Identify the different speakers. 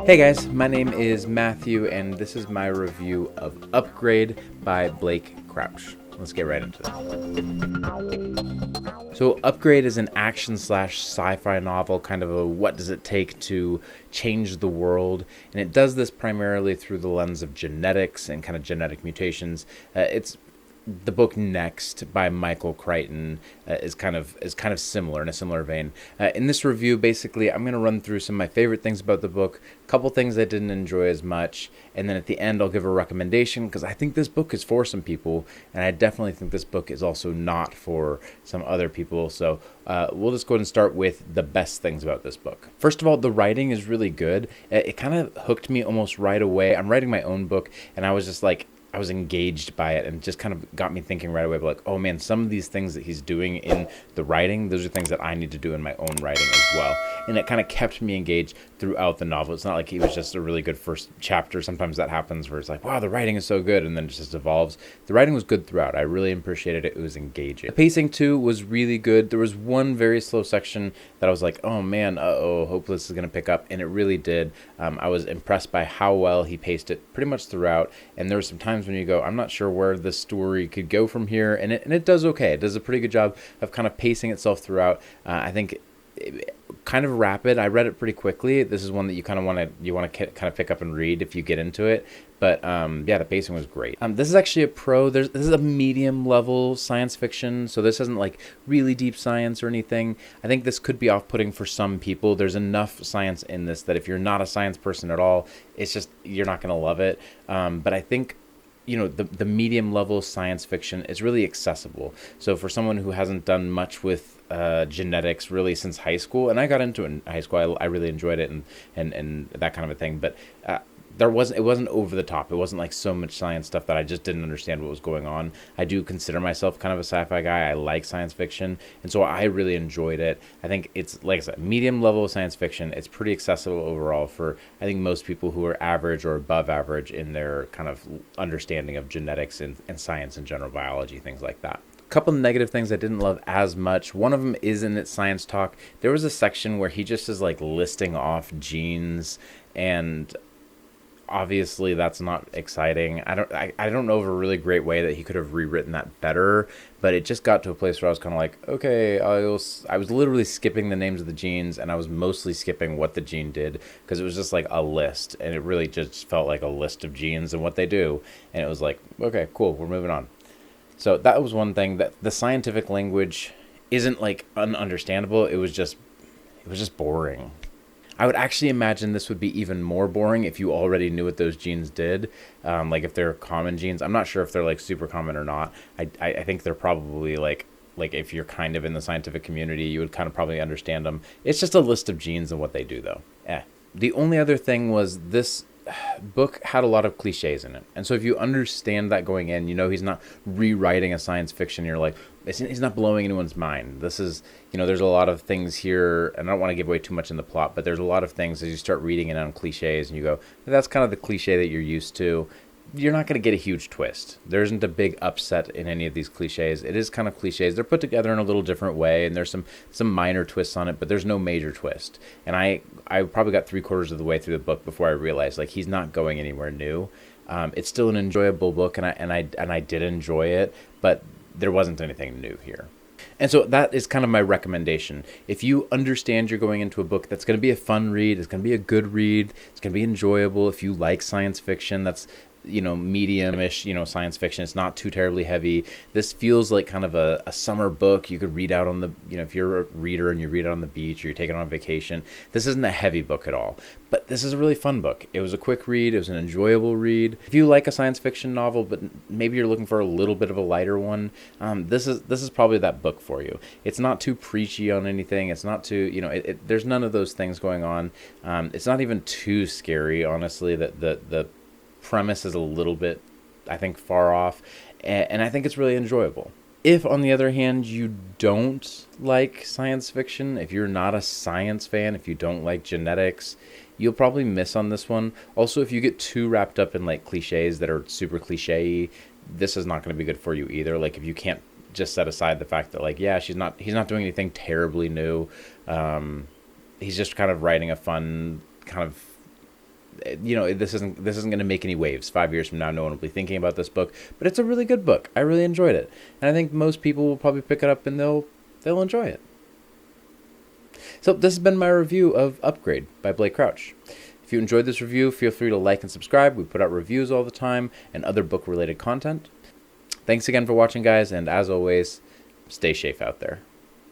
Speaker 1: Hey guys, my name is Matthew, and this is my review of Upgrade by Blake Crouch. Let's get right into it. So, Upgrade is an action slash sci-fi novel, kind of a what does it take to change the world, and it does this primarily through the lens of genetics and kind of genetic mutations. It's the book Next by Michael Crichton is kind of similar, in a similar vein. In this review, basically, I'm going to run through some of my favorite things about the book, a couple things I didn't enjoy as much, and then at the end I'll give a recommendation, because I think this book is for some people, and I definitely think this book is also not for some other people. So we'll just go ahead and start with the best things about this book. First of all, the writing is really good. It kind of hooked me almost right away. I'm writing my own book, and I was just like, I was engaged by it, and just kind of got me thinking right away, like, oh man, some of these things that he's doing in the writing, those are things that I need to do in my own writing as well. And it kind of kept me engaged throughout the novel. It's not like it was just a really good first chapter. Sometimes that happens where it's like, wow, the writing is so good, and then it just evolves. The writing was good throughout. I really appreciated it. It was engaging. The pacing too was really good. There was one very slow section that I was like, oh man, hope this is going to pick up, and it really did. I was impressed by how well he paced it pretty much throughout, and there were some times when you go, I'm not sure where the story could go from here, and it does okay. It does a pretty good job of kind of pacing itself throughout. I think kind of rapid. I read it pretty quickly. This is one that you kind of want to kind of pick up and read if you get into it. But yeah, the pacing was great. This is actually a pro. This is a medium level science fiction, so this isn't like really deep science or anything. I think this could be off-putting for some people. There's enough science in this that if you're not a science person at all, it's just, you're not going to love it. But I think, you know, the medium level science fiction is really accessible. So for someone who hasn't done much with genetics really since high school, and I got into it in high school, I really enjoyed it and that kind of a thing, but it wasn't over the top. It wasn't like so much science stuff that I just didn't understand what was going on. I do consider myself kind of a sci-fi guy. I like science fiction, and so I really enjoyed it. I think it's, like I said, medium level science fiction. It's pretty accessible overall for, I think, most people who are average or above average in their kind of understanding of genetics and science and general biology, things like that. Couple negative things I didn't love as much. One of them is in its science talk. There was a section where he just is like listing off genes, and obviously that's not exciting. I don't know of a really great way that he could have rewritten that better, but it just got to a place where I was kind of like, okay, I was literally skipping the names of the genes, and I was mostly skipping what the gene did, because it was just like a list, and it really just felt like a list of genes and what they do, and it was like, okay, cool, we're moving on. So that was one thing. That the scientific language isn't like ununderstandable. It was just boring. I would actually imagine this would be even more boring if you already knew what those genes did. Like if they're common genes. I'm not sure if they're like super common or not. I think they're probably like if you're kind of in the scientific community, you would kind of probably understand them. It's just a list of genes and what they do, though. The only other thing was this book had a lot of cliches in it, and so if you understand that going in, you know he's not rewriting a science fiction. You're like, he's not blowing anyone's mind. This is, you know, there's a lot of things here, and I don't want to give away too much in the plot, but there's a lot of things as you start reading it on cliches, and you go, that's kind of the cliche that you're used to. You're not going to get a huge twist. There isn't a big upset in any of these cliches. It is kind of cliches. They're put together in a little different way, and there's some minor twists on it, but there's no major twist. And I probably got 3/4 of the way through the book before I realized, like, he's not going anywhere new. It's still an enjoyable book, and I did enjoy it, but there wasn't anything new here. And so that is kind of my recommendation. If you understand you're going into a book that's going to be a fun read, it's going to be a good read, it's going to be enjoyable. If you like science fiction, that's, you know, medium-ish, you know, science fiction. It's not too terribly heavy. This feels like kind of a summer book you could read out on the, you know, if you're a reader and you read it on the beach or you're taking it on vacation. This isn't a heavy book at all, but this is a really fun book. It was a quick read. It was an enjoyable read. If you like a science fiction novel, but maybe you're looking for a little bit of a lighter one, this is probably that book for you. It's not too preachy on anything. It's not too, you know, there's none of those things going on. It's not even too scary, honestly. That the premise is a little bit, I think, far off, and I think it's really enjoyable. If, on the other hand, you don't like science fiction, if you're not a science fan, if you don't like genetics, you'll probably miss on this one. Also, if you get too wrapped up in like cliches that are super cliche, this is not going to be good for you either. Like, if you can't just set aside the fact that, like, yeah, he's not doing anything terribly new. He's just kind of writing a fun kind of this isn't going to make any waves. 5 years from now, no one will be thinking about this book, but it's a really good book. I really enjoyed it, and I think most people will probably pick it up and they'll enjoy it. So this has been my review of Upgrade by Blake Crouch. If you enjoyed this review, feel free to like and subscribe. We put out reviews all the time and other book-related content. Thanks again for watching, guys, and as always, stay safe out there.